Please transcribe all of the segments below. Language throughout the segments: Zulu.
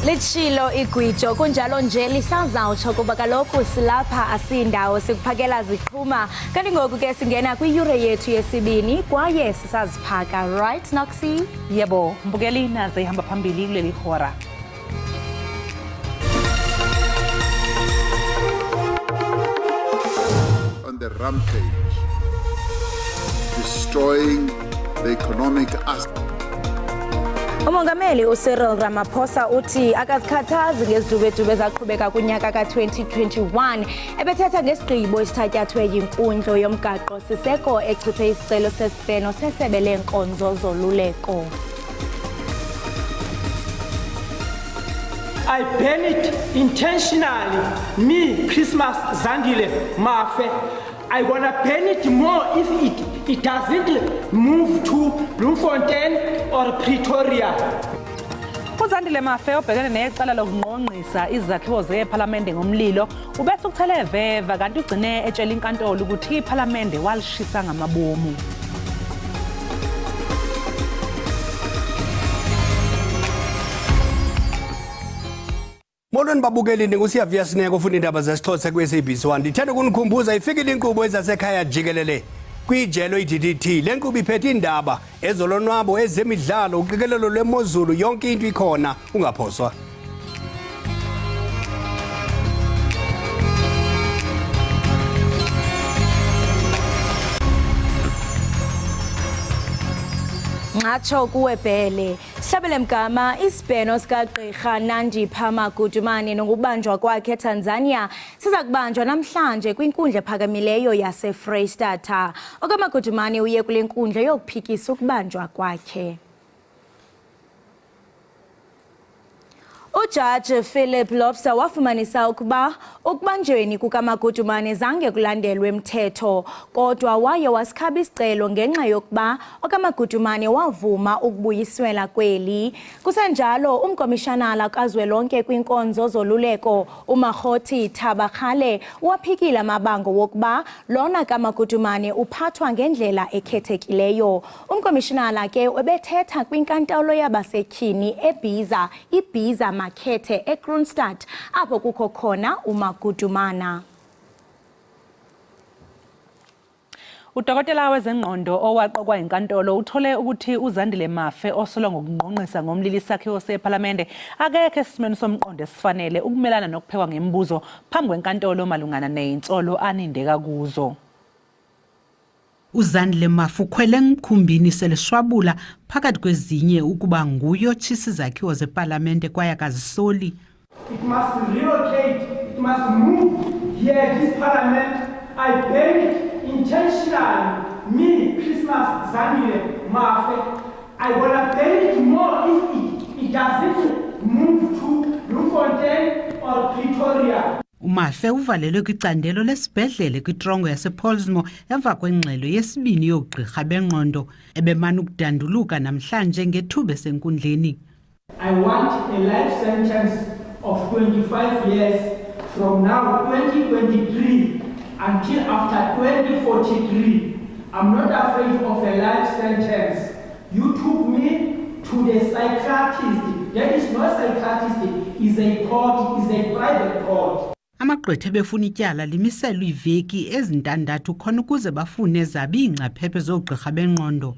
Litshilo igwijo kunjalo nje lisazawutsho kuba kaloku silapha asindawo sikuphakela ziqhuma kanti ngoku ke singena kwiyure yethu yesibini kwaye sisaziphaka right Noxie? Yebo, mbukeli naze ihamba phambili kuleli hora. On the rampage, destroying the economic aspect. Umongameli uCyril Ramaphosa uthi akazikhathazi ngezidubedube ezaqhubeka kunyaka ka-2021 ebethetha ngesigqibo esithatyathwe yinkundla yomgaqo siseko echithe isicelo sesibheno sesebe leenkonzo zoluleko. I ban it intentionally. Me, Christmas Zandile Mafe. I wanna ban it more if it doesn't move to Bloemfontein or Pretoria. Uzandile Mafe obhekene necala lokungqongqisa izakhiwo zePhalamende ngomlilo ubethe ukuthele veva kanti ugcine etshela inkantolo ukuthi iPhalamende walishisa ngamabomu. Molweni babukeli ningusiyavuya Sineko ufuna indaba zesixhosa kwi-SABC 1 ndithanda ukunikhumbuza ifikile inkqubo ezasekhaya Jikelele kwijelo iDDT le nkqubo iphethe indaba ezolonwabo ezemidlalo uqikelelo lwemozulu yonke into ikhona ungaphoswa. Ngatsho kuwe Bhele sihlabele mgama isibheno sikagqirha Nandipha Magudumane nokubanjwa kwakhe eTanzania siza kubanjwa namhlanje kwinkundla ephakamileyo yaseFreystata. OkaMagudumane uye kule nkundla yokuphikisa ukubanjwa kwakhe. Ujaji Philip Lobster wafumanisa ukuba ukubanjweni kukaMagudumane zange kulandelwe umthetho kodwa waye wasikhaba isicelo ngenxa yokuba okaMagudumane wavuma ukubuyiswela kweli. Kusenjalo umkomishanala kazwelonke kwinkonzo zoluleko uMakgothi Thabakhale waphikile amabango wokuba lona kaMagudumane uphathwa ngendlela ekhethekileyo. Umkomishanala ke ubethetha kwinkantolo yabasetyhini eBhiza iBhiza Makhethe eKroonstad apho kukho khona uMagudumana. Udokotela wezengqondo owaqokwa inkantolo uthole ukuthi uZandile Mafe osolwa ngokungqongqisa ngomlilo isakhiwo sePhalamende akekho esimeni somqondo esifanele ukumelana nokuphekwa ngemibuzo phambi kwenkantolo malungana neintsolo anindeka kuzo. uZandile Mafe ukhwele ngikhumbini selishwabula phakathi kwezinye ukuba nguyo tshisa izakhiwo zePhalamende kwaye akazisoli. It must relocate, it must move here, this parliament. I ban it intentionally. Me, Christmas Zandile Mafe. I wanna ban it more if it doesn't move to Bloemfontein or Pretoria. uMafe uvalelwe kwicandelo lesibhedlele kwitrongo yasePolsmo emva kwengxelo yesibini yogqirha bengqondo ebemana ukudanduluka namhlanje ngethuba esenkundleni. I want a life sentence of 25 years from now 2023 until after 2043. I'm not afraid of a life sentence. You took me to the psychiatrist. There is no psychiatrist, is a court, is a private court. Amagqwetha befuna ityala limiselwe iveki ezintandathu khona ukuze bafune zabi ingcaphephe zogqirha bengqondo.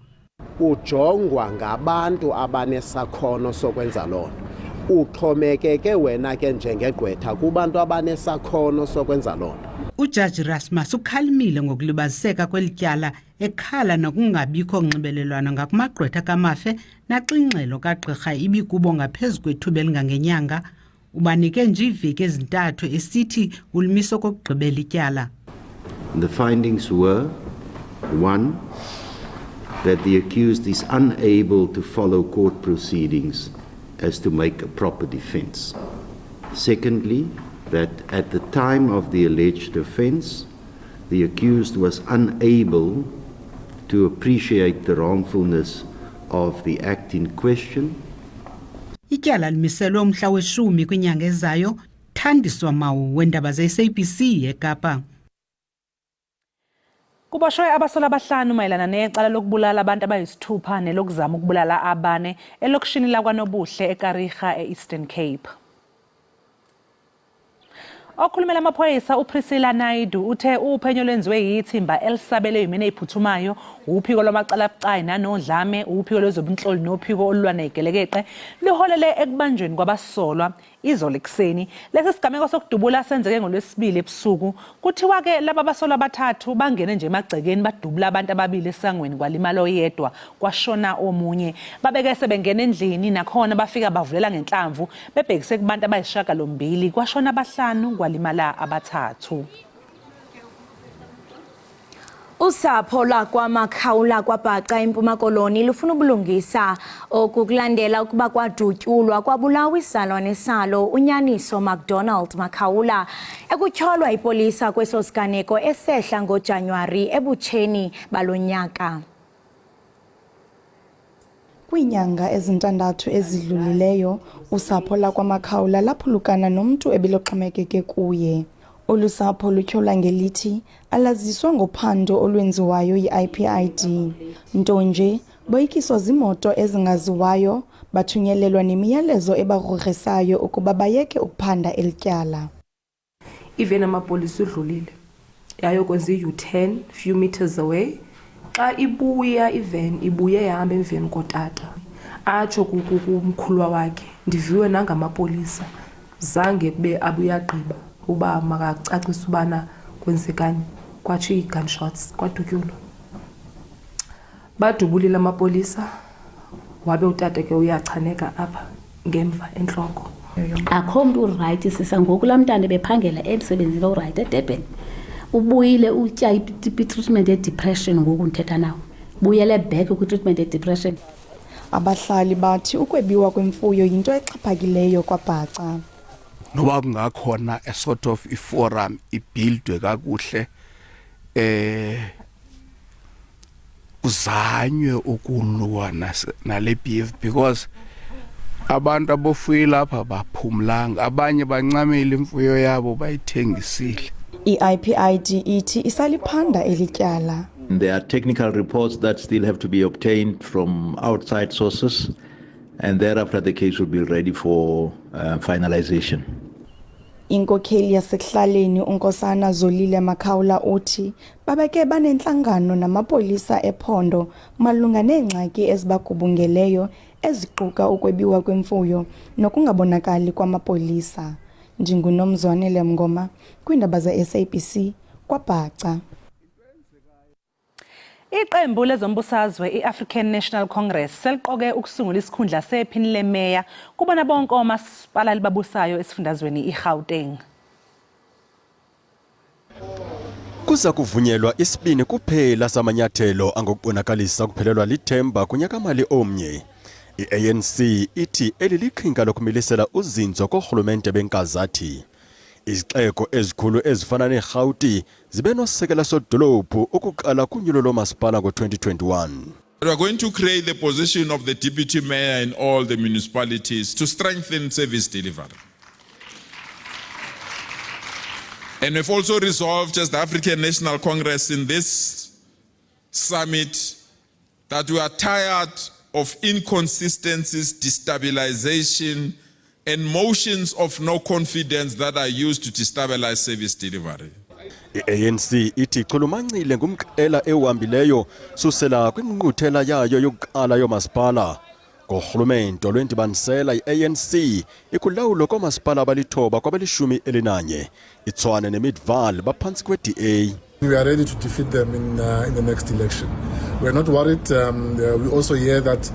Ujongwa ngabantu abanesakhono sokwenza lona. Uxhomekeke wena ke njengegqwetha kubantu abanesakhono sokwenza lona. Ujaji Rasmus ukhalimile ngokulibaziseka kwelityala ekhala nokungabikho onxibelelwano ngakumagqwetha kaMafe naxingxelo kagqirha ibikubo ngaphezulu kwethuba elingangenyanga. Ubanike nje iveki ezintathu esithi ulimiso kokugqibela ityala. The findings were 1, that the accused is unable to follow court proceedings as to make a proper defense. Secondly, that at the time of the alleged offense, the accused was unable to appreciate the wrongfulness of the act in question. Ityala limiselwe umhla we-10 kwinyanga ezayo. Thandiswa Mawu weendaba zeSABC eKapa. Kuboshwe abasolwa abahlanu mayelana necala lokubulala abantu abayisithupha nelokuzama ukubulala abane elokishini lakwaNobuhle eKarigha e-Eastern Cape. Okhulumela amaphoyisa uPriscilla Naidu uthe uphenyo lwenziwe yithimba elisabele yimene eyiphuthumayo uphiko lwamacala abucayi nanodlame uphiko lwezobunhloli nophiko olwanegelekeqe liholele ekubanjweni kwabasolwa izolo ekuseni. Lesi sigameko sokudubula senzeke ngoLwesibili ebusuku. Kuthiwa ke laba basolwa abathathu bangene nje emagcekeni badubula abantu ababili esangweni kwalimala oyedwa kwashona omunye. Babeke sebengena endlini nakhona bafika bavulela ngenhlamvu bebhekise kubantu abayishagalombili kwashona abahlanu kwalimala abathathu. Usapho lakwaMakhawula kwaBhaca eMpuma Koloni lufuna ubulungisa okukulandela ukuba kwadutyulwa kwabulawa isalwane salo uNyaniso McDonald Makhawula ekutyholwa ipolisa kweso siganeko esehla ngoJanuwari ebutsheni balonyaka. Kwiinyanga ezintandathu ezidlulileyo usapho lakwaMakhawula laphulukana nomntu ebeloxhomekeke kuye. Olu sapho lutyholwa ngelithi alaziswa ngophando olwenziwayo yi-IPID. Nto nje boyikiswa zimoto ezingaziwayo bathunyelelwa nemiyalezo ebagrogrisayo ukuba bayeke ukuphanda elityala. Even amapolisa udlulile yayokwenza i-U10 few meters away. Xa ibuya ivan ibuye yahamba emveni kotata atsho kumkhulwa wakhe ndiviwe nangamapolisa zange kube abuyagqiba uba makacacisa ubana kwenzekani kwatsho ii-gunshots kwadutyulwa. Badubulile amapolisa wabe utata ke uyachaneka apha ngemva entloko. Akho mntu urayithi sisa ngoku laa mntana ebephangela emsebenzini orayithi eDurban. Ubuyile utya i-treatment ye-depression ngoku ndithetha nawo. Buyele back kwi-treatment ye-depression. Abahlali bathi ukwebiwa kwemfuyo yinto exhaphakileyo kwaBhaca. Noba kungakhona a sort of i-forum ibuildwe kakuhle kuzanywe ukulwa nale beef because abantu abofuye lapha baphumlanga abanye bancamile imfuyo yabo bayithengisile. I-IPID ithi isaliphanda elityala. There are technical reports that still have to be obtained from outside sources, and thereafter the case will be ready for finalization. Inkokheli yasekuhlaleni uNkosana Zolile Makhawula uthi babeke banenhlangano namapolisa ephondo malunga neengxaki ezibagubungeleyo eziquka ukwebiwa kwemfuyo nokungabonakali kwamapolisa. NdinguNomzwanele Mngoma kwiindaba ze-SABC kwaBhaca. Iqembu lezombusazwe i-African National Congress seliqoke ukusungula isikhundla sephini lemeya kubona bonke omasipala libabusayo esifundazweni iGauteng. Kuza kuvunyelwa isibini kuphela samanyathelo angokubonakalisa kuphelelwa lithemba kunyakamali omnye. I-ANC ithi eliliqhinga lokumilisela uzinzo kohulumente benkazathi. Izixeko ezikhulu ezifana neGauti zibe nosekela sodolophu ukuqala kunyulo lomasipala ngo-2021. We are going to create the position of the deputy mayor in all the municipalities to strengthen service delivery. And we've also resolved as the African National Congress in this summit that we are tired of inconsistencies, destabilization, and motions of no confidence that are used to destabilize service delivery. I-ANC ithi ichulumancile ngumqela ehambileyo susela kwingqungquthela yayo yokuqala yomasipala. Ngohulumente lwendibanisela i-ANC ikulawulo komasipala abalithoba kwabalishumi elinanye. iTshwane neMidvaal baphantsi kwe-DA. We are ready to defeat them in the next election. We're not worried. We also hear that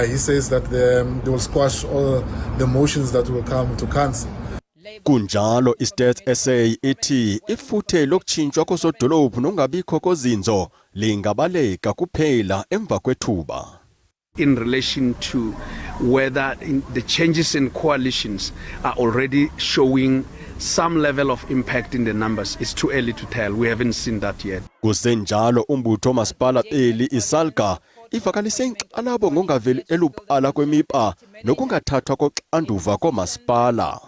he says that they will squash all the motions that will come to council. Kunjalo iStats SA ithi ifuthe lokutshintshwa kosodolophu nongabikho kozinzo lingabaleka kuphela emva kwethuba. In relation to whether the changes in coalitions are already showing some level of impact in the numbers, it's too early to tell. We haven't seen that yet. Kusenjalo umbutho masipala eli isalga ivakalise inkxalabo ngongaveli elupala kwemipa nokungathathwa koxanduva komasipala.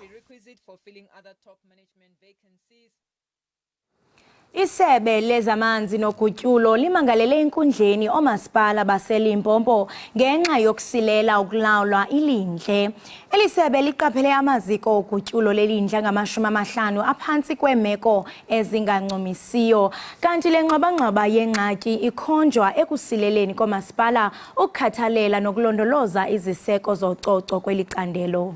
Isebe lezamanzi nogutyulo limangalele enkundleni omasipala baseLimpopo ngenxa yokusilela ukulawulwa ilindle. Elisebe liqaphele amaziko ogutyulo lelindle ngama-50 aphantsi kweemeko ezingancumisiyo. Kanti le ngxabangxaba yengxaki ikhonjwa ekusileleni komasipala ukukhathalela nokulondoloza iziseko zococo kweli candelo.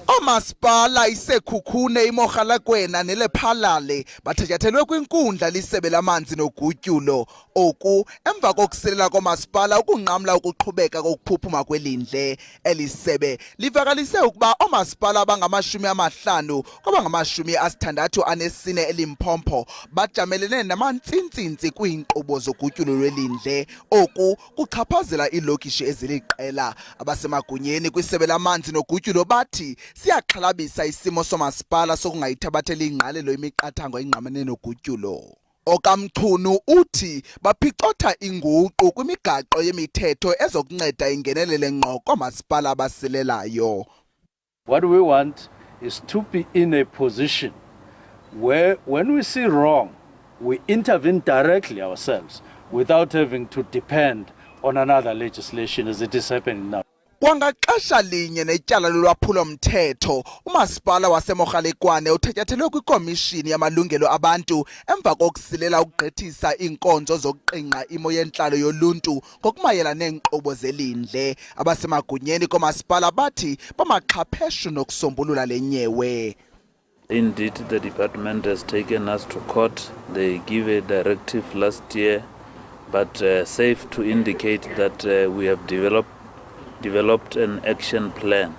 Omasipala isekhukhune imoGalakwena nelephalale bathatyathelwe kwinkundla lisebe lamanzi nogutyulo. Oku emva kokusilela komasipala ukunqamla ukuqhubeka kokuphuphuma kwelindle. Elisebe livakalise ukuba omasipala abangama-50 kwabangama-64 eLimpopo bajamelene namantsintsi kwiinkqubo zogutyulo lwelindle. Oku kuchaphazela iilokishi eziliqela. Abasemagunyeni kwisebe lamanzi nogutyulo bathi siyaxhalabisa isimo somasipala sokungayithabatheli ingqalelo imiqathango engqamene nogutyulo. Okamchunu uthi baphicotha inguqu kwimigaqo yemithetho ezokunceda ingenelele ngqo komasipala abasilelayo. What we want is to be in a position where when we see wrong, we intervene directly ourselves without having to depend on another legislation as it is happening now. Kwangaxesha linye netyala lolwaphulo mthetho, umasipala waseMogalekwane uthatyathelwe kwikomishini yamalungelo abantu emva kokusilela ukugqithisa iinkonzo zokuqingqa imo yentlalo yoluntu ngokumayela neenkqubo zelindle. Abasemagunyeni komasipala bathi bamaxhapheshu nokusombulula le nyewe. Indeed, the department has taken us to court. They gave a directive last year, but safe to indicate that we have developed an action plan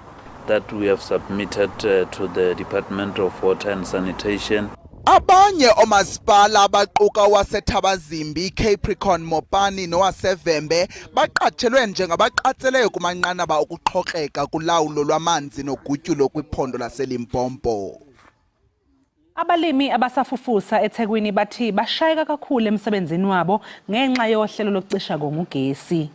that we have submitted to the Department of Water and Sanitation. Abanye omasipala abaquka waseThabazimbi, Capricorn, Mopani nowasevembe baqatshelwe njengabaqatseleyo kumanqanaba okuxhokreka kulawulo lwamanzi nogutyulo kwiphondo laseLimpopo. Abalimi abasafufusa eThekwini bathi bashayeka kakhulu emsebenzini wabo ngenxa yohlelo lokucisha ngogesi.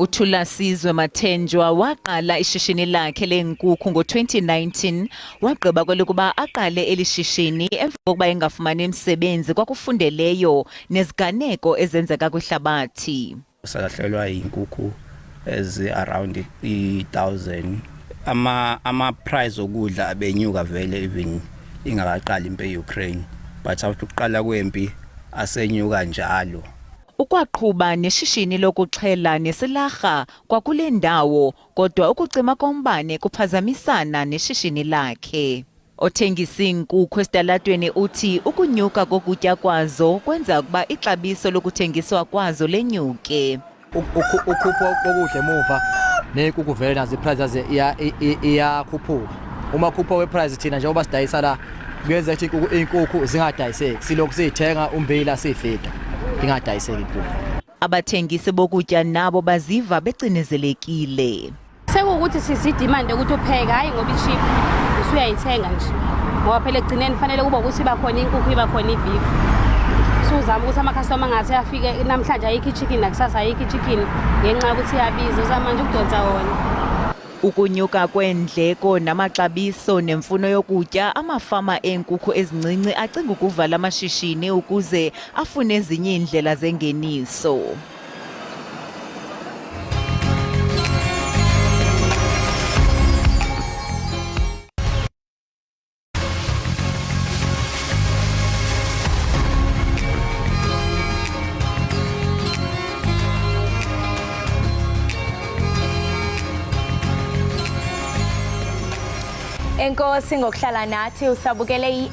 uThulasizwe Mathenjwa waqala ishishini lakhe lenkukhu ngo-2019 wagqiba kwelokuba aqale elishishini emva kokuba engafumani imisebenzi kwakufundeleyo neziganeko ezenzeka kwihlabathi. Salahlelwa inkukhu around 1000 ama price okudla abenyuka vele even ingakaqali impi eUkraine but after ukuqala kwempi asenyuka njalo. Ukwaqhuba neshishini lokuxhela nesilarha kwakule ndawo kodwa ukucima kombane kuphazamisana neshishini lakhe. Othengisa inkukhu esitalatweni uthi ukunyuka kokutya kwazo kwenza ukuba ixabiso lokuthengiswa kwazo lenyuke. Ukhupho kokudla emuva nenkukhu vele nazo iprice iyakhuphuka. Uma khupho weprice thina njengoba sidayisa la kuyenza ukuthi inkukhu zingadayiseki silokhu sithenga umbila sifida. Abathengisi bokutya nabo baziva becinezelekile. Sekukuthi sizidimande ukuthi upheka hayi ngoba icheap usuyayithenga nje. Ngoba phela egcineni fanele kuba ukuthi bakhona inkukhu ibakhona ibeef. Suzama ukuthi ama-customer ngathi afike namhlanje ayikho ichicken nakusasa ayikho ichicken ngenxa ukuthi iyabiza uzama nje ukudonsa wona. Ukunyuka kwendleko namaxabiso nemfuno yokutya amafama enkukhu ezincinci acinga ukuvala amashishini ukuze afune ezinye indlela zengeniso. Enkosi ngokuhlala nathi usabukele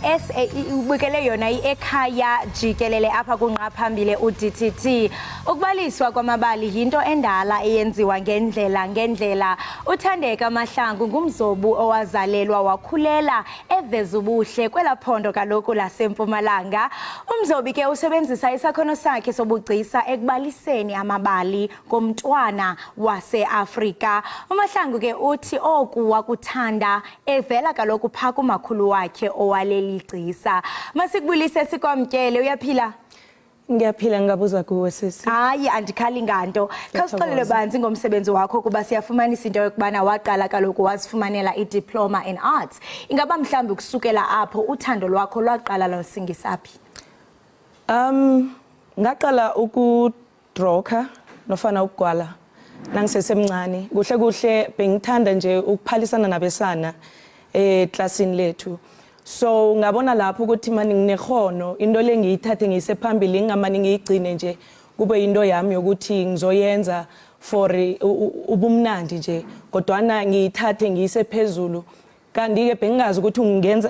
ubukele yona Ekhaya Jikelele apha kunqa phambili uDTT. Ukubaliswa kwamabali yinto endala eyenziwa ngendlela. Uthandeka Mahlangu ngumzobu owazalelwa wakhulela eveza ubuhle kwelaphondo kaloku laseMpumalanga. Umzobi ke usebenzisa isakhono sakhe sobugcisa ekubaliseni amabali komntwana waseAfrika. uMahlangu ke uthi oku wakuthanda evela kaloku pha kumakhulu wakhe owaleli gcisa. Masikubulise sikwamkele, uyaphila? Ngiyaphila ngabuza kuwe sisi. Hayi andikhali nganto. Khawusixolele banzi ngomsebenzi wakho kuba siyafumanisa into yokubana waqala kaloku wazifumanela idiploma in arts. Ingaba mhlawumbi ukusukela apho uthando lwakho lwaqala losingisaphi? Ngaqala ukudroka nofana ukugwala nangisesemncane. Kuhle kuhle bengithanda nje ukuphalisana nabesana eklasini lethu. So ngabona lapho ukuthi manje nginekhono into lengiyithathe ngiyise phambili ngingamani ngiyigcine nje kube into yami yokuthi ngizoyenza for ubumnandi nje kodwa na ngiyithathe ngiyise phezulu kanti ke bengingazi ukuthi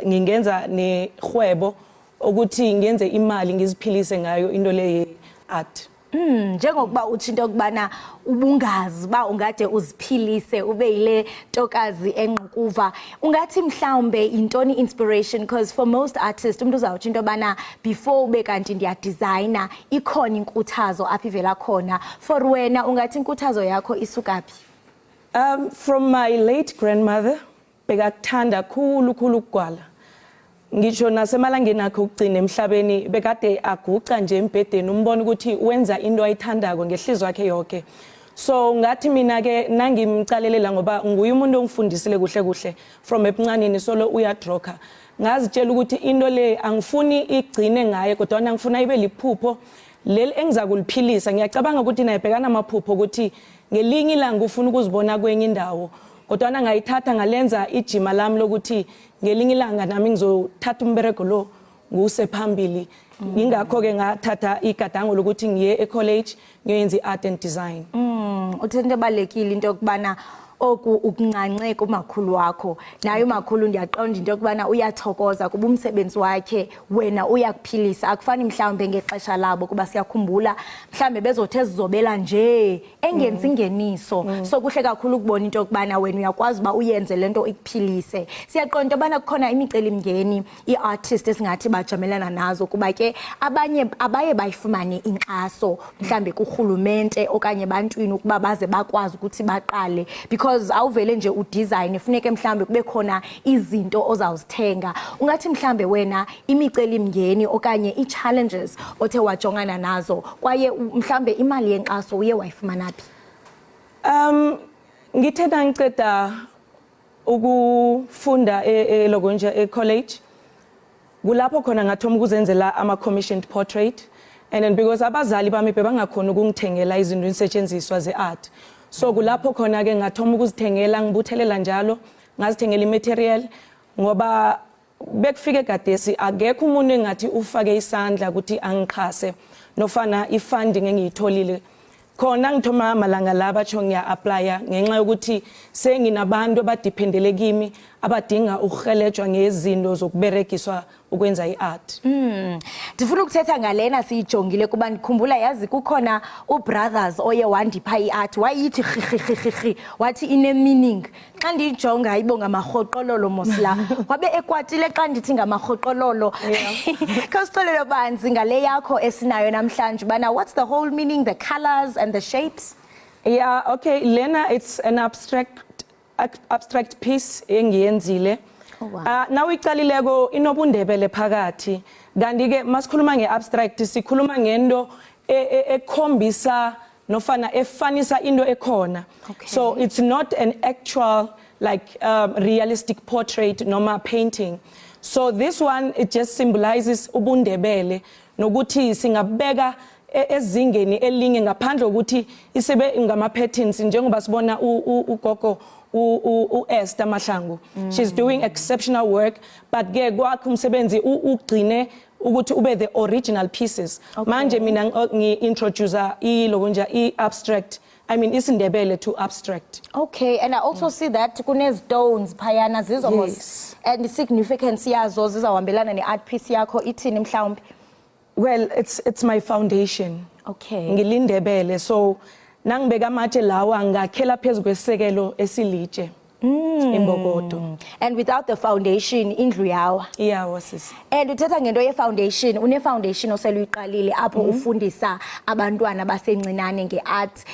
ngingenza nehwebo ukuthi ngenze imali ngiziphilise ngayo into le art. Njengokuba uthi into kubana ubungazi ba ungade uziphilise ube yile ntokazi enqkuva ungathi mhlawumbe intoni inspiration because for most artists umuntu uzawuthi into bana before ube kanti ndiya designer ikhona inkuthazo apha ivela khona for wena ungathi inkuthazo yakho isukaphi? From my late grandmother bekakuthanda khulu ukugwala. Ngisho nasemalangeni akhe ukugcina emhlabeni bekade aguqa nje embedeni umbona ukuthi wenza into ayithandako ngehlizwe yakhe yonke. So ngathi mina ke nangimcalelela ngoba nguye umuntu ongifundisile kuhle from ebuncaneni solo uyadroka. Ngazitshela ukuthi into le angifuni igcine ngaye kodwa ngifuna ibe liphupho leli engizakuliphilisa. Ngiyacabanga ukuthi nayibhekana amaphupho ukuthi ngelinye ilanga ufuna ukuzibona kwenye indawo. Kodwa ngayithatha ngalenza ijima lami lokuthi ngelinye ilanga nami ngizothatha umberego lo nguse phambili. Ingakho ke ngathatha igadango lokuthi ngiye ecollege ngiyenza iart and design. Uthente ebalekile into yokubana oku ukuncanceka umakhulu wakho naye umakhulu ndiyaqonda into yokubana uyathokoza kuba umsebenzi wakhe wena uyakuphilisa akufani mhlawumbe ngexesha labo kuba siyakhumbula mhlawumbe bezothe zizobela nje engenzi ingeniso. So kuhle kakhulu ukubona into yokubana wena uyakwazi uba uyenze lento ikuphilise. Siyaqonda into yobana kukhona imicelimngeni iartist esingathi bajamelana nazo kuba ke abanye abaye bayifumane inkxaso mhlawumbe kurhulumente okanye ebantwini ukuba baze bakwazi ukuthi baqale because awuvele nje udesign funeke mhlambe kube khona izinto ozawuzithenga. Ungathi mhlambe wena imicelimngeni okanye i-challenges othe wajongana nazo kwaye mhlambe imali yenkxaso uye wayifumana phi? Ngithena ngiceda ukufunda elokonja ecollege kulapho khona ngathoma ukuzenzela ama-commissioned portrait and then because abazali bami bebangakhona ukungithengela izinto insetshenziswa ze-art. So kulapho khona ke ngathoma ukuzithengela ngibuthelela njalo ngazithengela imaterial ngoba bekufike gadesi akekho umuntu engathi ufake isandla ukuthi angikhase nofana ifunding engiyitholile khona ngithoma malanga laba cho ngiya applya ngenxa yokuthi senginabantu abadependele kimi abadinga ukuhelejwa ngezinto zokuberekiswa ukwenza iart. Ndifuna ukuthetha ngalena siyijongile kuba ndikhumbula yazi kukhona ubrothers oye wandipha iart wayithi khikhi wathi ine meaning xa ndijonga ibonga amarhoqololo mosla wabe ekwatile xa ndithi ngamarhoqololo. Khawusixolele banzi ngale yakho esinayo namhlanje bana what's the whole meaning, the colors and the shapes? Yeah, okay, lena it's an abstract piece engiyenzile. Now iqalileko inobundebele phakathi kanti ke masikhuluma ngeabstract sikhuluma ngento ekhombisa nofana efanisa into ekhona. So it's not an actual like realistic portrait noma painting. So this one it just symbolizes ubundebele nokuthi singabeka ezingeni elinye ngaphandle ukuthi isebe ngama patterns njengoba sibona ugogo Esther Mahlangu. She's doing exceptional work but ke kwakho umsebenzi ugcine ukuthi ube the original pieces. Manje mina ngi-introduce ilokonja i-abstract, I mean isindebele to abstract. Okay, and I also see that kune stones phayana zizo and the significance yazo zizawambelana ne-art piece yakho ithini mhlawumbe? Well, it's my foundation. Okay. Ngilindebele so nangibeka amatshe lawa ngakhela phezulu kwesekelo esilitshe. Imbokodo. And without the foundation indlu yawa. Iyawa sisi. And uthetha ngento ye foundation, une foundation oseluyiqalile apho ufundisa abantwana basencinane ngeart.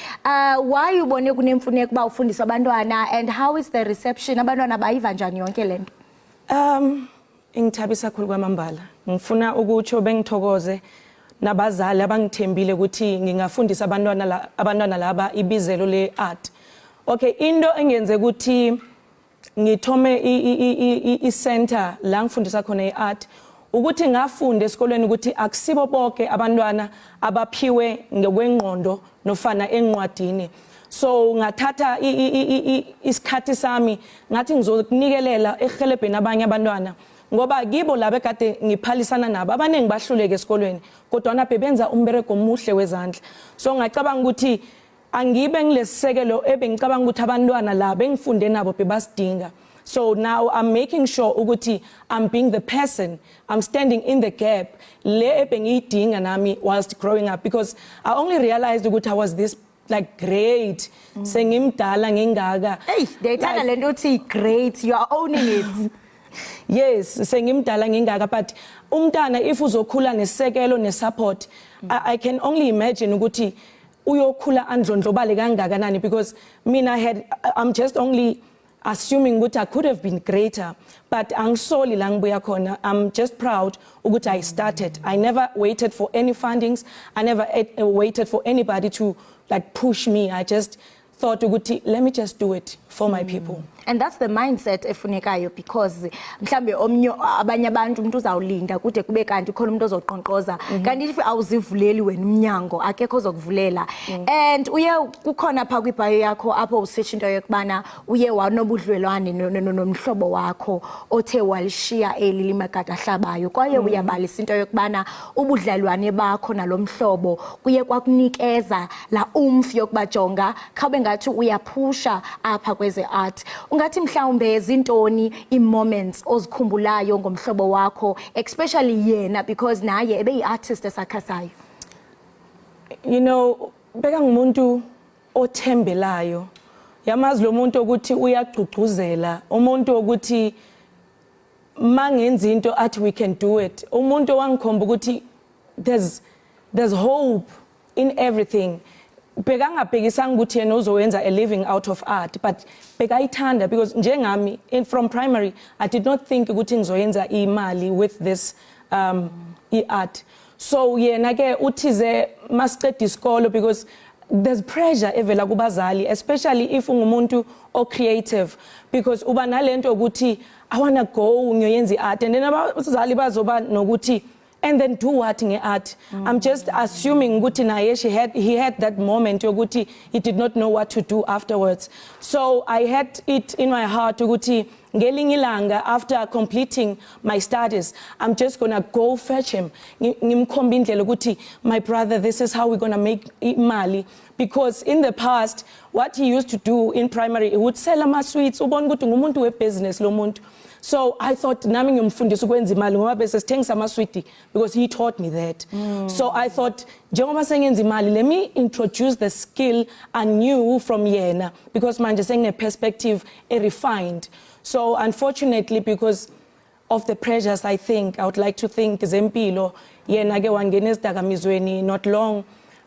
Why ubone kunemfuneko ba ufundisa abantwana and how is the reception? Abantwana bayiva njani yonke lento? Ingithabisa kakhulu kwamambala. Ngifuna ukuthi bengithokoze nabazali abangithembile ukuthi ngingafundisa abantwana laba ibizelo le art. Okay, into engenze ukuthi ngithome i-center la ngifundisa khona i-art ukuthi ngafunde esikolweni ukuthi akusibo bonke abantwana abaphiwe ngokwengqondo nofana enqwadini. So ngathatha isikhathi sami ngathi ngizokunikelela ehelebheni abanye abantwana ngoba kibo laba ekade ngiphalisana nabo abaningi bahluleke esikolweni kodwa na bebenza umbereko omuhle wezandla. So ngacabanga ukuthi angibe ngilesisekelo ebengicabanga ukuthi abantwana laba engifunde nabo bebasidinga. So now I'm making sure ukuthi I'm being the person, I'm standing in the gap le ebengiyidinga nami whilst growing up, because I only realized ukuthi I was this like great sengimdala ngingaka. Hey, deyithanda lento uthi great, you are owning it. Yes, sengimdala ngingaka, but umntana if uzokhula nesekelo nesupport, I can only imagine ukuthi uyokhula andlondlobale kangakanani, because I'm just only assuming ukuthi I could have been greater, but angisoli la ngibuya khona. I'm just proud ukuthi I started. I never waited for any fundings. I never waited for anybody to like push me. I just thought ukuthi let me just do it for my people. And that's the mindset efunekayo, because mhlambe omnye abanye abantu umuntu uzawulinda kude kube kanti khona umuntu ozoqonqoza kanti if awuzivuleli wena umnyango akekho ozokuvulela. And uye kukhona pha kwibhayo yakho apho usitsho into yokubana uye wanobudlelwane nomhlobo wakho othe walishiya eli limagada ahlabayo, kwaye uyabalisa into yokubana ubudlelwane bakho nalomhlobo kuye kwakunikeza la umfi yokubajonga khawube ngathi uyaphusha apha kweze art. Ungathi mhlawumbe zintoni i-moments ozikhumbulayo ngomhlobo wakho, especially yena because naye ebeyi-artist esakhasayo? You know, beka ngumuntu othembelayo. Yamazi lo muntu ukuthi uyagqugquzela, umuntu ukuthi mangenza into athi we can do it. Umuntu wangikhomba ukuthi there's hope in everything. Bekangabhekisanga ukuthi yena uzowenza a living out of art, but bekayithanda, because njengami from primary I did not think ukuthi ngizoyenza imali with this art. So yena ke uthize masiqeda isikolo, because there's pressure evela kubazali, especially if ungumuntu o creative, because uba nalento ukuthi I want to go ngiyoyenza art, and then abazali bazoba nokuthi and then do what nge-art. I'm just assuming ukuthi naye he had that moment yokuthi he did not know what to do afterwards. So I had it in my heart ukuthi ngelinye ilanga after completing my studies, I'm just gonna go fetch him. Ngimkhomba indlela ukuthi my brother, this is how we're gonna make imali. Because in the past, what he used to do in primary, he would sell ama-sweets. Ubona ukuthi ngumuntu we-business lo muntu. So I thought nami ngimfundisa ukwenza imali ngoba bese sithengisa ama-sweetie, because he taught me that. So I thought njengoba sengenza imali, let me introduce the skill anew from yena, because manje sengine-perspective refined. So unfortunately, because of the pressures, I would like to think zempilo, yena ke wangena ezidakamizweni not long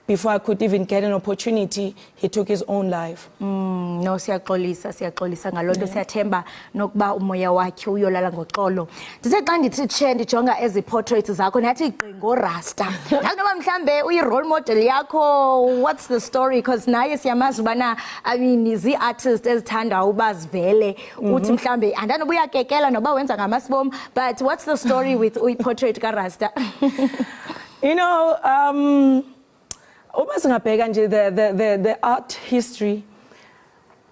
before I could even get an opportunity, he took his own life. No, siyaxolisa ngalonto, siyathemba nokuba umoya wakhe uyolala ngoxolo. Ndithe xa ndithi tshe ndijonga ezi portraits zakho nathi igqingo rasta. Nakuba mhlambe uyi-role model yakho, what's the story? Because naye siyamazi ubana, I mean, zi-artist ezithanda uba zivele. Uthi mhlambe andanoba uyakekela noba wenza ngamasibom, but what's the story with uyi-portrait ka-Rasta? You know, the art history,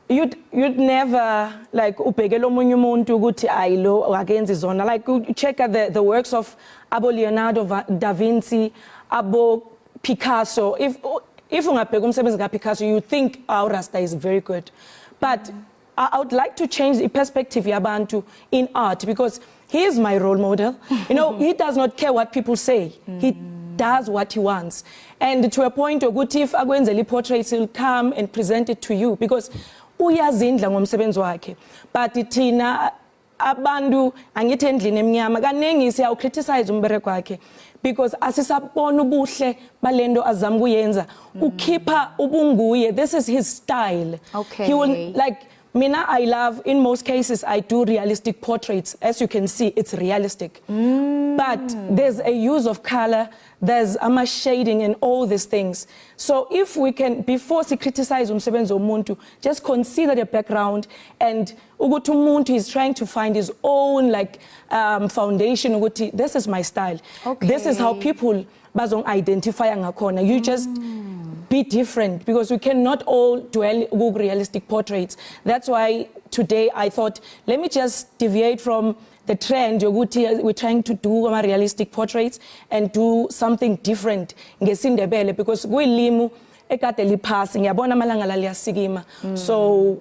you'd never like ubhekela omunye umuntu ukuthi ayilo akenzi zona. Like you check out the works of abo Leonardo da Vinci, abo Picasso. If ungabheka umsebenzi ka Picasso, you think our Rasta is very good. But I would like to change the perspective yabantu in art, because he is my role model. You know, he does not care what people say. He does what he wants. And to a point ukuthi if akwenzela portraits, he'll come and present it to you, because uyazindla ngomsebenzi wakhe. But thina abantu angithi endlini emnyama kaningi siya criticize umbereko wakhe, because asisabona ubuhle balendo azama kuyenza. Ukhipha ubunguye. This is his style. Okay. He will like Mina, I love, in most cases, I do realistic portraits. As you can see, it's realistic. But there's a use of color, there's shading and all these things. So if we can, before we criticize umsebenzi womuntu, just consider the background and ukuthi umuntu is trying to find his own foundation. Ukuthi, this is my style. Okay. This is how people bazong identify ngakhona. You just be different because we cannot all dwell with realistic portraits. That's why today I thought, let me just deviate from the trend. We're trying to do realistic portraits and do something different ngesindebele because kuyilimu ekade liphasi ngiyabona amalanga la liyasikima. So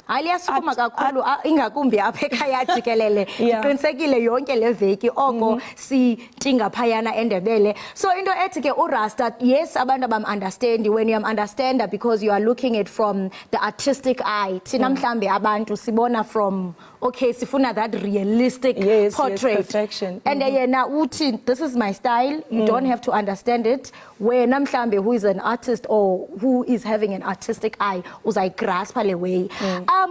Aliyasukuma kakhulu ingakumbi apha ekhaya Jikelele iqinisekile yonke le veki oko sitinga phayana endebele. So into ethi ke uRasta, yes abantu understand when you understand because you are looking at from the artistic eye. Thina mhlambe abantu sibona from okay sifuna that realistic portrait. Yes, perfection. And yena uthi this is my style, you don't have to understand it. Wena mhlambe who is an artist or who is having an artistic eye uzayigrasp le way.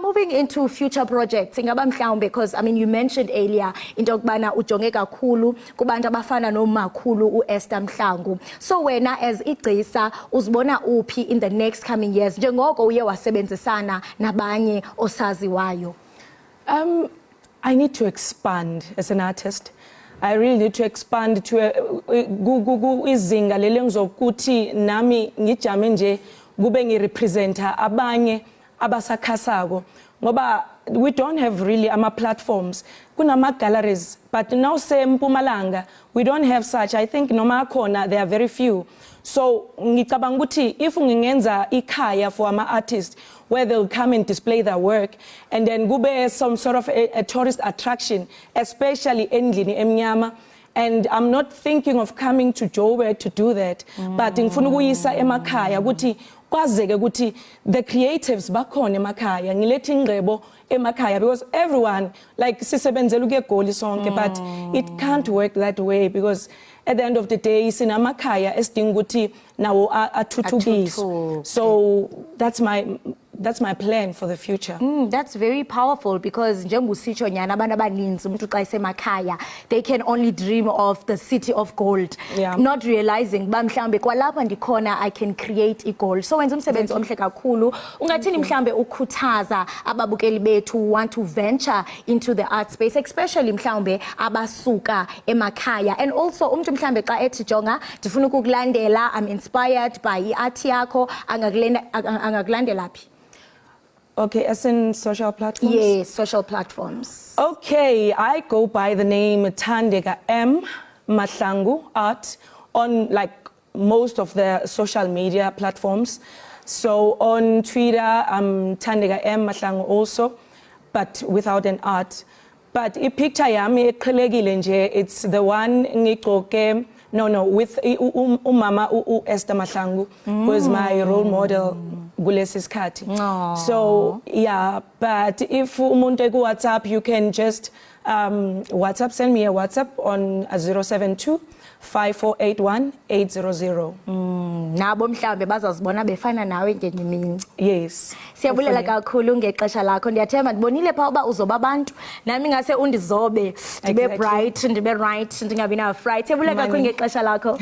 Moving into future projects, ingaba mhlawumbe because I mean you mentioned earlier into yokubana ujonge kakhulu kubantu abafana nomakhulu uEsther Mhlangu. So wena as igcisa uzibona uphi in the next coming years njengoko uye wasebenzisana nabanye osaziwayo? I need to expand as an artist. I really need to expand to izinga lele ngizokuthi nami ngijame nje kube ngirepresenta abanye abasakhasako ngoba we don't have really platforms. Kunama galleries, but now Mpumalanga we don't have such. I think noma khona there are very few. So ngicabanga ukuthi if ngingenza ikhaya for artists where they'll come and display their work and then kube some sort of a tourist attraction, especially endlini emnyama. And I'm not thinking of coming to Joburg to do that. But ngifuna ukuyisa emakhaya ukuthi kwazeke ukuthi the creatives bakhona emakhaya ngilethe ingqebo emakhaya because everyone sisebenzela ukegoli sonke but it can't work that way because at the end of the day sinamakhaya esidinga ukuthi nawo athuthukiswe. So that's my plan for the future. That's very powerful because njengusitsho nyana abantu abaninzi umuntu xa isemakhaya they can only dream of the city of gold, not realizing ba mhlambe kwalapha ndikhona I can create igold. So wenza umsebenzi omhle kakhulu. Ungathini mhlambe ukukhuthaza ababukeli bethu who want to venture into the art space, especially mhlambe abasuka emakhaya, and also umuntu mhlambe xa ethi jonga ndifuna ukukulandela, I'm inspired by art yakho, angakulandela phi? Okay, as in social platforms? Yes, social platforms. Okay, I go by the name Thandeka M. Mahlangu Art on most of the social media platforms. So on Twitter, I'm Thandeka M. Mahlangu also, but without an art. But I picture yami eqhelekile nje, it's the one ngigqoke with umama Esther Mahlangu, who is my role model. So yeah, but if umuntu ku WhatsApp, you can just send me a WhatsApp on 072 5481 800. Nabo mhlambe bazazibona befana nawe ngenye imini. Yes. Siyabulela kakhulu ngexesha lakho. Ndiyathemba ndibonile pha uba uzoba abantu nami ngase undizobe ndibe bright ndibe right ndingabi na fright. Siyabulela kakhulu ngexesha lakho.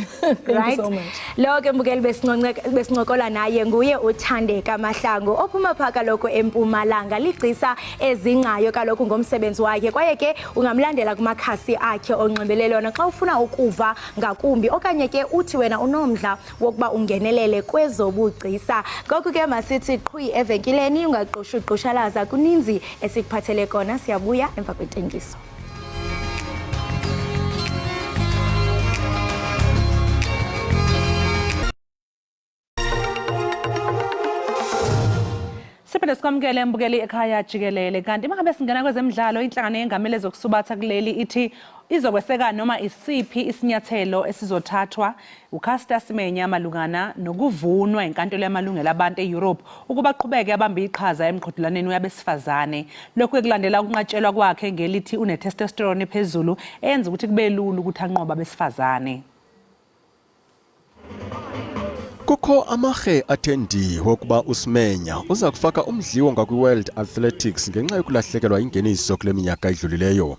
Right? So much. Lo ke mbukeli besincokola naye nguye uThandeka Mahlangu ophuma phaka lokho eMpumalanga ligcisa ezingcayo kaloku ngomsebenzi wakhe kwaye ke ungamlandela kumakhasi akhe onxibelelwano xa ufuna ukuva ngakumbi okanye ke uthi wena unomdla wokuba ungenelele kwezobugcisa. Ngoku ke masithi qhwi evenkileni ungaqushuqhushalaza kuninzi esikuphathele kona. Siyabuya emva kwetengiso. Siphinde sikwamukele mbukeli Ekhaya Jikelele. Kanti mangabe singena kwezemidlalo inhlangano yengamele zokusubatha kuleli ithi izokweseka noma isiphi isinyathelo esizothathwa uCaster Semenya malungana nokuvunwa inkantolo yamalungelo abantu eEurope ukuba qhubeke abambe iqhaza emqhudelaneni wabesifazane. Lokhu ekulandela ukunqatshelwa kwakhe ngelithi une-testosterone ephezulu eyenza ukuthi kube lula ukuthi anqoba abesifazane. Kukho amahe athendiwe wokuba uSimenya uza kufaka umdliwo ngakwi-World Athletics ngenxa yokulahlekelwa ingeniso kule minyaka edlulileyo.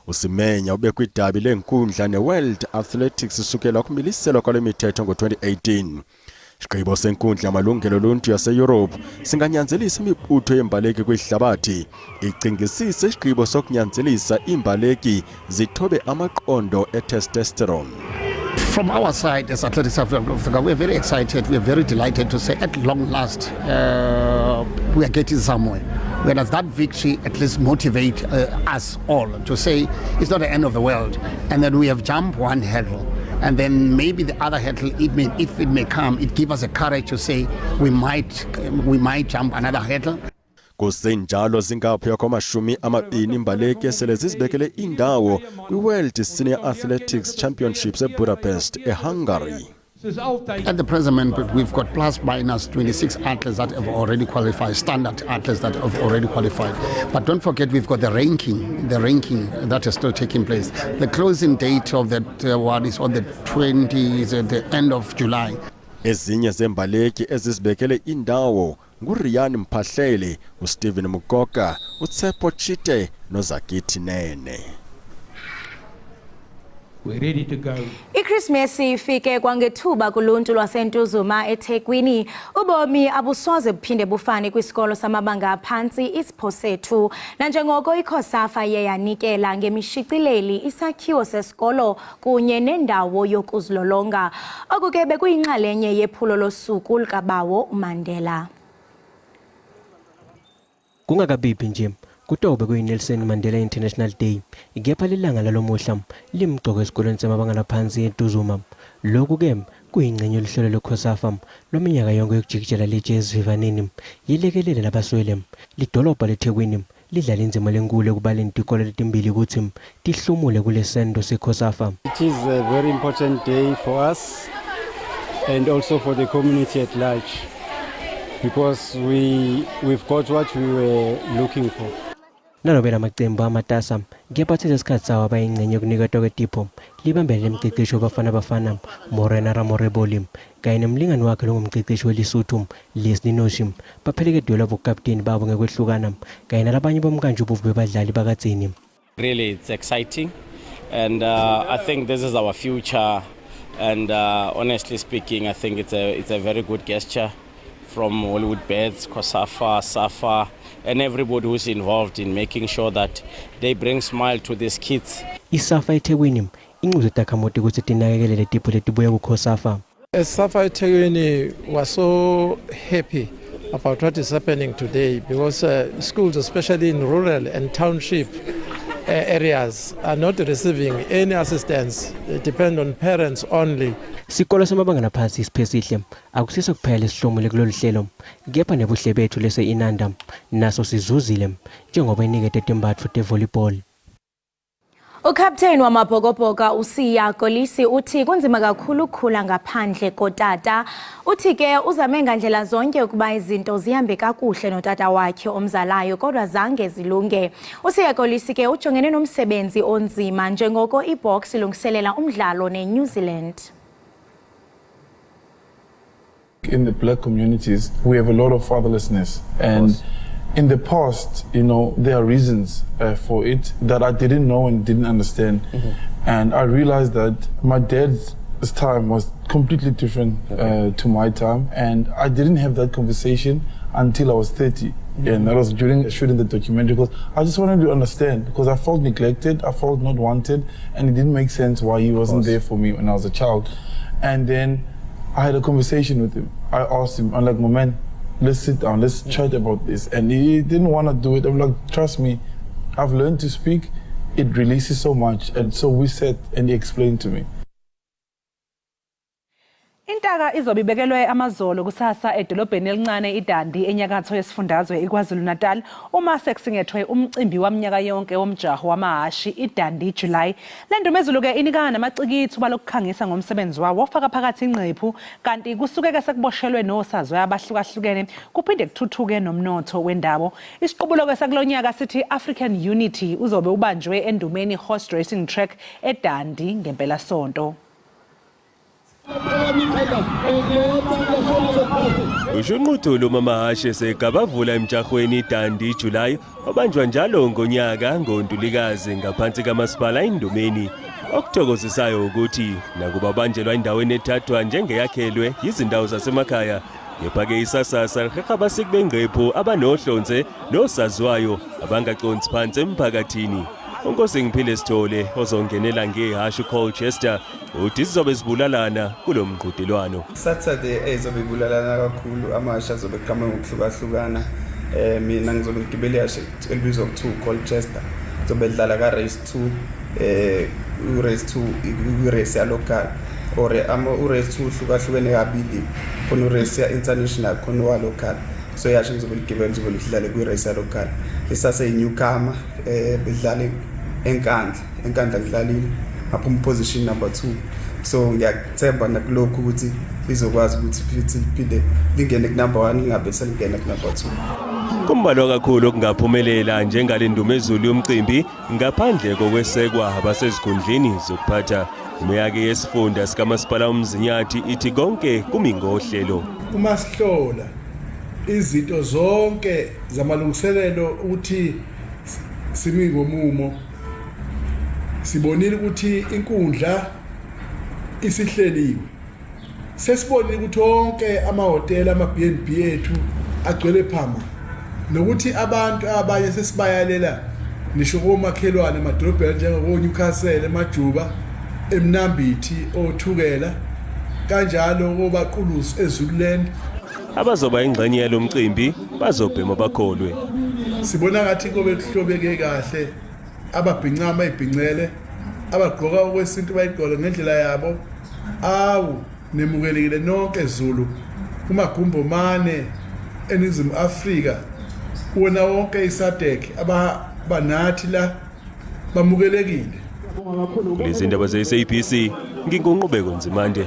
uSimenya ube kwidabi lenkundla neWorld Athletics sukela kumiliselwa kwale mithetho ngo-2018. Isigqibo senkundla yamalungelo oluntu yaseYurophu singanyanzelisa imibutho yembaleki kwihlabathi icingisise isigqibo sokunyanzelisa imbaleki zithobe amaqondo e-testosterone. From our side, as Athletics South Africa, we're very excited. We're very delighted to say, at long last, we are getting somewhere. Whereas that victory at least motivate us all to say it's not the end of the world, and then we have jumped one hurdle, and then maybe the other hurdle, if it may come, it gives us the courage to say we might jump another hurdle. Kusenjalo zingaphi kwama-20 imbaleki esele zizibekele indawo kwi-World Senior Athletics Championships eBudapest, eHungary. At the present moment, we've got plus minus 26 athletes that have already qualified, standard athletes that have already qualified. But don't forget, we've got the ranking that is still taking place. The closing date of that one is on the 20th, at the end of July. Ezinye zembaleki ezizibekele indawo nguRian Mphahlele, uSteven Mukoka, uTsepo Chite noZakithi Nene. We're ready to go. iChristmas ifike kwangethuba kuluntu lwaseNtuzuma eThekwini. Ubomi abusoze buphinde bufane kwisikolo samabanga aphansi iSiphosethu. Nanjengoko iCOSAFA yeyanikela ngemishicileli isakhiwo sesikolo kunye nendawo yokuzilolonga. Oku ke bekuyinxalenye yephulo losuku likaBawo uMandela. Kungakabiphi nje kutobe kuyi-Nelson Mandela International Day, kepha lilanga lalomuhla limgqoko esikolweni samabanga laphansi eNtuzuma. Lokhu ke kuyingcenye yohlelo lweCOSAFA lweminyaka yonke yokujikijela le-jazz vivaneni yilekelele labaswele. Lidolobha leThekwini lidlala inzima lenkulu ekubaleni tikolo letimbili ukuthi tihlumule kule sendo seCOSAFA. It is a very important day for us and also for the community at large, because we've got what we were looking for. Nalobe lamaqembu amatasa ngiyaphatha isikhathi sawo abayingcenye yokuniketwa kwetipho libambele lemcicisho wabafana Morena Ramoreboli kanye nemlingani wakhe longumcicisho weLesotho Leslie Noshi bapheleke duelo bokapteni babo ngekwehlukana kanye nalabanye bomkantshubovu bebadlali bakadzeni. Really, it's exciting, and I think this is our future, and honestly speaking, I think it's a very good gesture from Hollywood Beds, COSAFA, SAFA, and everybody who's involved in making sure that they bring smile to these kids. ISAFA eThekwini inquzo takhamuti ukuthi tinakekelele tipho letibuya kuCOSAFA. SAFA eThekwini was so happy about what is happening today, because schools, especially in rural and township areas, are not receiving any assistance. They depend on parents only. Sikolo samabanga laphansi isiphesihle akusiso kuphela isihlomule kulolu hlelo, kepha nebuhle bethu lese Iindaba naso sizuzile njengoba inikete tembatho tevolleyball. Ukapteni wamabhokoboka uSiya Kolisi uthi kunzima kakhulu ukukhula ngaphandle kotata. Uthi ke uzame ngandlela zonke ukuba izinto zihambe kakuhle notata wakhe omzalayo kodwa zange zilunge. uSiya Kolisi ke ujongene nomsebenzi onzima njengoko iBox ilungiselela umdlalo neNew Zealand. In the black communities, we have a lot of fatherlessness, and in the past, you know, there are reasons for it that I didn't know and didn't understand. And I realized that my dad's time was completely different to my time, and I didn't have that conversation until I was 30. And that was during shooting the documentary, because I just wanted to understand, because I felt neglected, I felt not wanted, and it didn't make sense why he wasn't there for me when I was a child. And then I had a conversation with him. I asked him, I'm like, my man, let's sit down, let's chat about this. And he didn't want to do it. I'm like, trust me, I've learned to speak. It releases so much. And so we sat and he explained to me. Intaka izobibekelwe amazolo kusasa edolobheni elincane iDandi enyakatho yesifundazwe eKwaZulu-Natal uma sekusingethwe umcimbi waminyaka yonke womjaho wamahashi iDandi July. Le ndumezulu ke inikana namacikithu balokukhangisa ngomsebenzi wawo wofaka phakathi ingqephu kanti kusuke ke sekuboshelwe nosazwe abahlukahlukene kuphinde kuthuthuke nomnotho wendabo. Isiqubulo ke sakulonyaka sithi African Unity uzobe ubanjwe endumeni horse racing track eDandi ngempela sonto. ushunquthulu mamahashe segabavula emjahweni Dandi July obanjwa njalo ngonyaka ngoNtulikazi ngaphansi kamasipala Indumeni. Okuthokozisayo ukuthi nakuba banjelwa endaweni ethathwa njengeyakhelwe izindawo zasemakhaya, kepha-ke isasasa liheha abaseki bengqephu abanohlonze nosaziwayo abangaconsi phansi emphakathini. Unkosi Ngiphile Sithole ozongenela ngehashu Colchester uthi sizobe sibulalana kulo mqhudelwano. Saturday ezobe bulalana kakhulu, amahashe azobe qhamuka ngokuhlukahlukana. Mina ngizobe ngigibele ihashe elibizwa kuthiwa Colchester. Zobe dlala ka race 2 race 2 race ya local or race 2 hlukahlukene kabili, khona race ya international khona wa local. So yasho ngizobe ligibele ngizobe lidlale ku race ya local. Isase newcomer bedlale enkandla ngidlalile aphuma position number 2. So ngiyathemba nakulokho ukuthi izokwazi ukuthi futhi liphinde lingene ku number 1 lingabe selingena ku number 2. Kumbalwa kakhulu okungaphumelela njengalendumezulu yomcimbi ngaphandle kokwesekwa abasezigundleni zokuphatha. Imeyake yesifunda sikamasipala uMzinyathi ithi konke kumi ngohlelo. Uma sihlola izinto zonke zamalungiselelo ukuthi simi ngomumo, sibonile ukuthi inkundla isihleliwe. Sesibonile ukuthi onke amahotela ama-B&B ethu agcwele phama, nokuthi abantu abanye sesibayalela nisho komakhelwane emadolobheni njengako-Newcastle, eMajuba, eMnambithi, oThukela, kanjalo kobaqulusi eZululand. Abazoba ingxenye yalo mcimbi bazobhema bakholwe. Sibona ngathi kobe kuhlobeke kahle, ababhincama ibhincele, abagqoka okwesintu bayigqoke ngendlela yabo. Awu nemukelekile nonke Zulu kumagumbo mane eNingizimu Afrika, wona wonke isadek abanathi la bamukelekile. Izindaba ze-SABC ngingunqubeko Nzimande.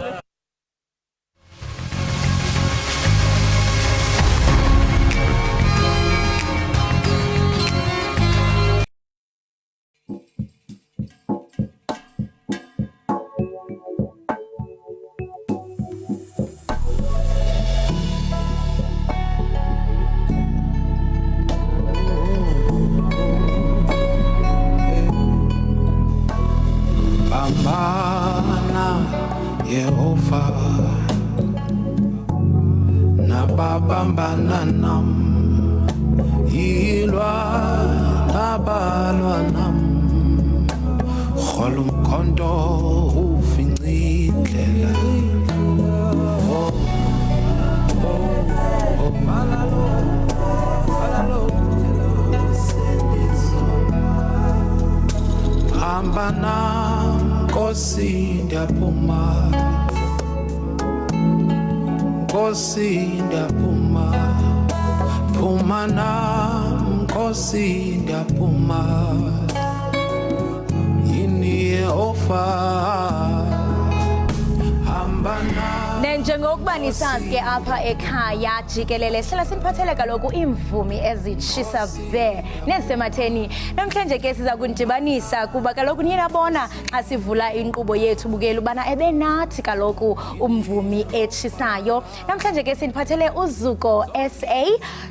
Yehova nababambana nam, yilwa nabalwa nam, khola umkhonto ufincindlela. Hamba nam Nkosi ndiyaphuma, Nkosi ndiyaphuma, phuma nam Nkosi ndiyaphuma, yini Yehova hamba nam. Njengokuba nisazi ke apha ekhaya Jikelele sihlala siniphathele kaloku imvumi ezitshisa be nezisematheni. Namhlanje ke siza kundibanisa kuba kaloku niyabona xa sivula inkqubo yethu bukela ubana ebenathi kaloku umvumi etshisayo. Namhlanje ke siniphathele uZuko SA,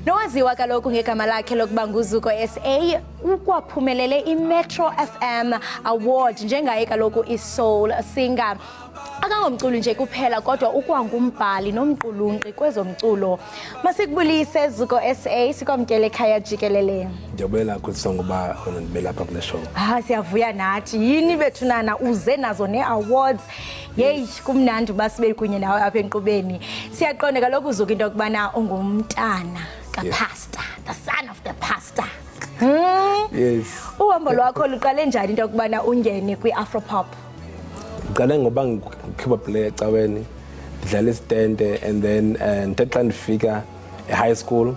nowaziwa kaloku ngegama lakhe lokuba nguZuko SA, ukwaphumelele iMetro FM Award njengaye kaloku iSoul Singer. Akangomculi nje kuphela kodwa ukwangumbhali nomqulunqi kwezomculo. Masikubulise Zuko SA, sikwamkele Ekhaya Jikelele. Ndiyabuyela kuthi ngoba ndibe lapha kule show. Siyavuya nathi. Yini bethunana uze nazo ne-awards. Yeyi kumnandi basibe kunye nawe apha enkqubeni. Siyaqonda kaloku uZuko into yokubana ungumntana kapastor, the son of the pastor. Yes. Uhambo lwakho luqale njani into yokubana ungene kwi-Afropop? Ngicale ngoba ngikhipha play ecaweni, ngidlala isitende, and then xa ndifika e-high school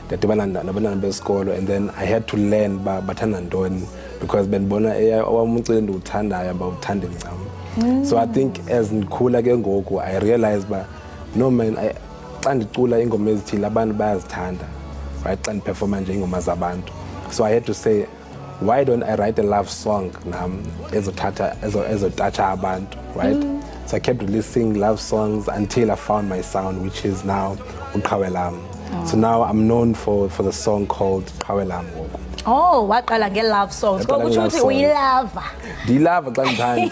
ndadibana nabantwana besikolo, and then I had to learn bathanda ntoni because bendibona umculo endiwuthandayo bawuthande ncam. So I think as ndikhula ke ngoku I realized no man, xa ndicula ingoma ezithile abantu bayazithanda, right, xa ndiperforma nje ingoma zabantu. So I had to say, why don't I write a love song ezothatha abantu, right? So I kept releasing love songs until I found my sound, which is now uqhawe lam. So now I'm known for the song called Qhawe lam ngoku. Oh, waqala nge-love songs. Kokuthi uthi uyilava. Ndiyilava xa ndithanda.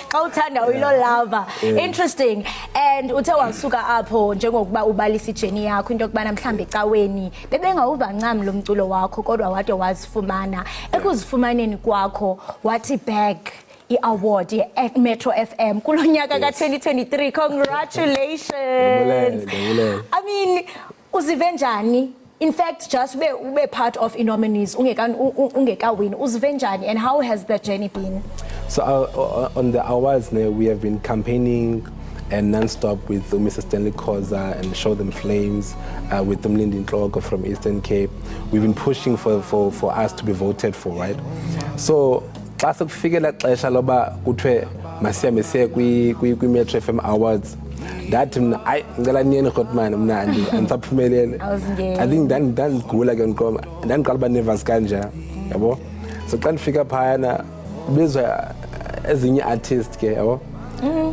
Xa uthanda uyilolava. Interesting. And uthe wasuka apho njengokuba ubalisa ijeni yakho into yokubana mhlambe ecaweni bebengawuva ncam lo mculo wakho kodwa wade wazifumana. Ekuzifumaneni kwakho wathi back i-award ye-Metro FM kulo nyaka ka-2023. Congratulations. I mean, uzive njani? In fact, just ube part of nominees ungekawini uzive njani, and how has that journey been? So on the awards now, we have been campaigning and non-stop with Mr. Stanley Khoza and Show Them Flames, with Mlindi Ntloko from Eastern Cape. We've been pushing for us to be voted for, right? So xa sekufike la xesha loba kuthiwe masihambe siye kwi-Metro FM Awards, ndathi mna hayi ngicela niyeni Khotman mna andisaphumelele. I think ndandigula ke nqoma, ndandiqala uba nervous kanje, yabo. So xa ndifika phayana kubizwa ezinye artists ke, yabo.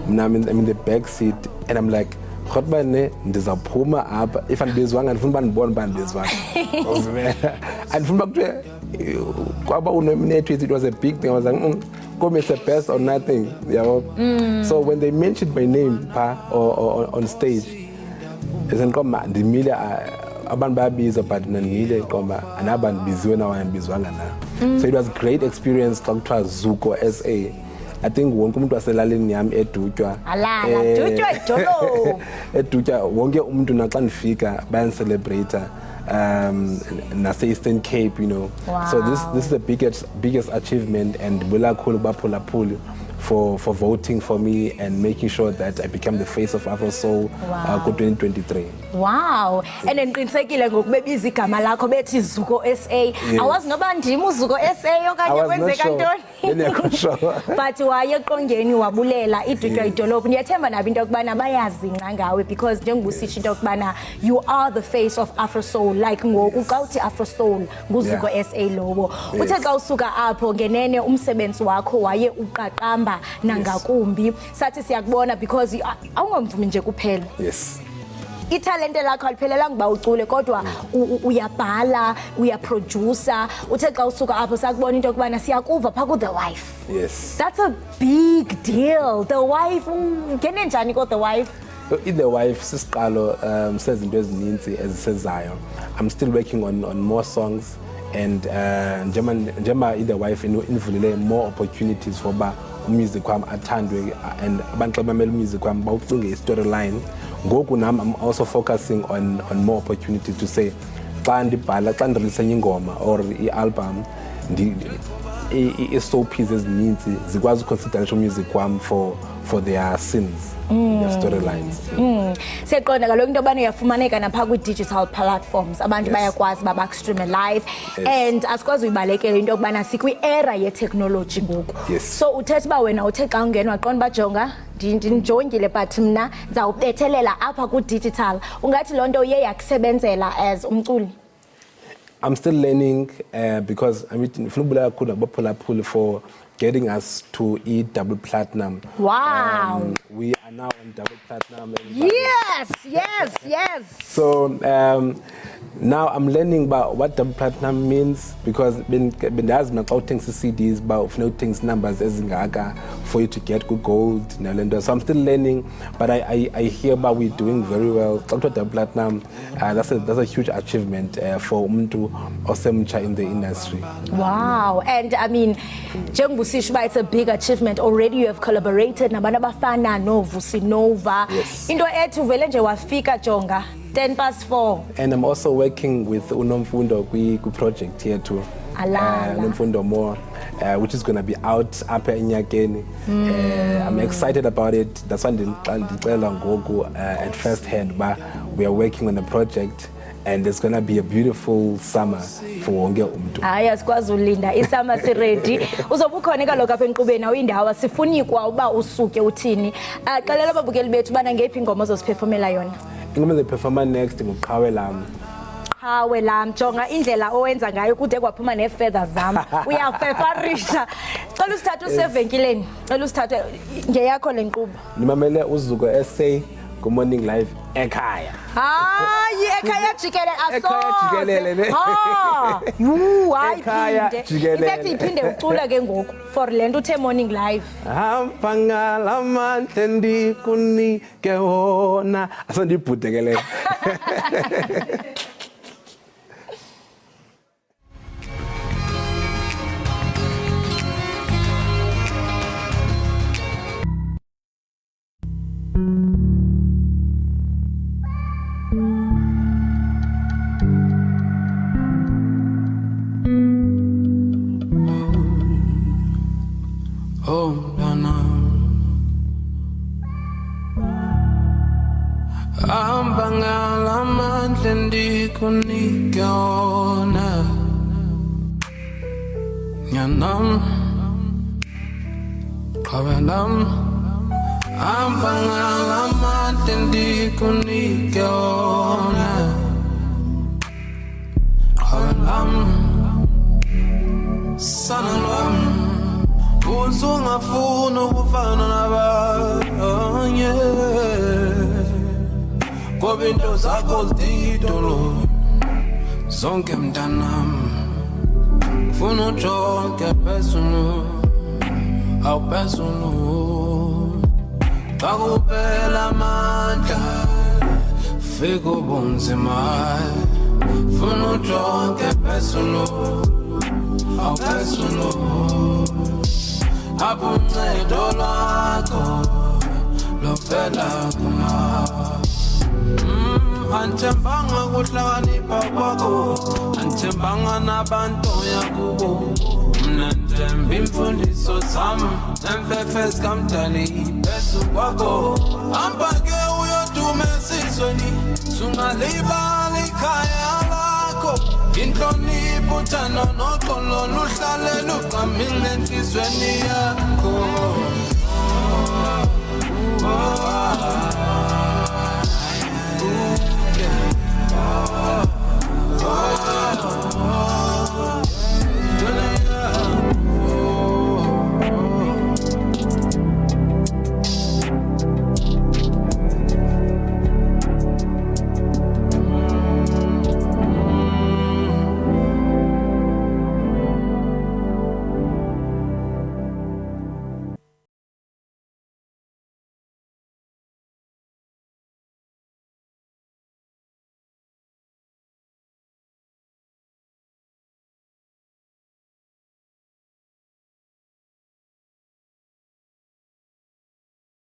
Mna I'm in the back seat and I'm like, Khotman ne ndizaphuma apha if andibizwanga ndifuna uba ndibone uba ndibizwanga. Andifuna uba kuthiwe kwaba unominated, it was a big thing. I was like, come as a best or nothing, So when they mentioned my name on stage, esenqoma ndimile abantu bayabiza but ndimile nqoma anabantu biziwe nawo andibizwanga na. So it was great experience xa kuthiwa Zuko SA. I think wonke umuntu waselaleni yami edutywa. Alala, dutywa idolo. Edutywa wonke umuntu naxa ndifika bayancelebrate. Nase Eastern Cape, Wow. So this is the biggest achievement, and bula khulu baphulaphuli for voting for me and making sure that I become the face of Afro Soul for 2023. Wow. And enqinisekile ngokubebiza igama lakho bethi Zuko SA. Awazi noba ndim uZuko SA okanye kwenzeka ntoni. But wayeqongeni wabulela idutywa idolophu. Ndiyathemba nabo into yokubana bayazingqa ngawe because njengobusisho into yokubana you are the face of Afro Soul, like ngoku xa uthi Afro Soul nguZuko SA lowo. Uthe xa usuka apho ngenene umsebenzi wakho waye uqaqamba nangakumbi. Sathi siyakubona because awungomvumi nje kuphela. Yes. Italente lakho aliphelelanga ba ucule kodwa uyabhala, uyaproducer. Uthe xa usuka apho sakubona into yokubana siyakuva pha ku The Wife. Yes. That's a big deal. The Wife, ngene njani ko The Wife? The Wife sisiqalo sezinto ezininzi ezisezayo. I'm still working on more songs, and njema The Wife invulile more opportunities for ba music kwam athandwe, and abantu xa bamela music kwam bawucinge storyline. Ngoku nam I'm also focusing on more opportunities to say xa ndibhala, xa ndirelease ingoma or i-album, i-SOPs ezininzi zikwazi uconsideration music kwam for their scenes, their storylines. Siyaqonda kaloku into yobana uyafumaneka napha kwi-digital platforms, abantu bayakwazi uba bakustreame live, and asikwazi uyibalekela into yokubana sikwi-era ye-technology ngoku. So uthetha uba wena uthe xa ungena waqonda uba jonga ndinijongile but mna ndizawubethelela apha ku-digital. Ungathi loo nto uye yakusebenzela as umculi? I'm still learning because ngifuna ukubulala kakhulu abaphulaphuli for getting us to double platinum. Wow. We are now on double platinum. Yes. So now I'm learning about what double platinum means, because bendazi mina xa uthengisa CDs ba ufuna uthengisa numbers ezingaka for you to get good gold nalento. So I'm still learning, but I hear about we doing very well. Xa kuthiwa double platinum, that's a huge achievement for umuntu osemtsha in the industry. Wow. And I mean, njengobusisho it's a big achievement. Already you have collaborated nabantu abafana noVusi Nova. Into ethi uvele nje wafika jonga 4:10. And I'm also working with uNomfundo project here too. UNomfundo more, which is going to be out apha enyakeni. I'm excited about it. That's why ndicela ngoku at first hand, but we are working on a project, and it's going to be a beautiful summer for wonke umuntu. Hayi asikwazi ulinda isummer si ready. Uzobe ukhona kaloku apha enkqubeni awindaba sifunikwa uba usuke uthini. Xelela ababukeli bethu bana ngephi ingoma ozosiphefomela yona. Ingoma endiperforma next nguqhawe lam. Qhawe lam, jonga indlela owenza ngayo kude kwaphuma neefeather zam. Uyafefarisha. Cela usithathe usevenkileni. Cela usithathe ngeyakho le nkqubo. Ndimamele uZuko SA Morning Live Ekhaya. Hayi ekhaya jikelele Ekhaya jikelele. Ha. Hayi Ekhaya phinde. jikelele. Isethi iphinde ucula ke ngoku for lento uthe Morning Live. Hamba ngalamandla ndikunike wona. Asandibhudekele. Oh, mntwana, hamba ngalamandla ndikunike wona. Nyanam, qabelam, hamba ngalamandla ndikunike wona. Qabelam, sana lwam, uzungafuna ukufana nabanye, ngoba into zakho zididolo zonke mntanam. Funa ujonge phezulu, awuphezulu. Xa kuphela amandla fika ubunzima. Funa ujonge phezulu, awuphezulu. Apho uncedo lwakho lovela kuma. Anthembanga kuhlakanipha kwakho, anthembanga nabantu yakubo. Mna nthemba imfundiso zam nemfefe zikamdali phezu kwakho. Hamba ke uyoduma esizweni, sungalibali ikhaya lakho. Inhlonipho, uthando noxolo luhlale lugqamile enhlizweni yakho.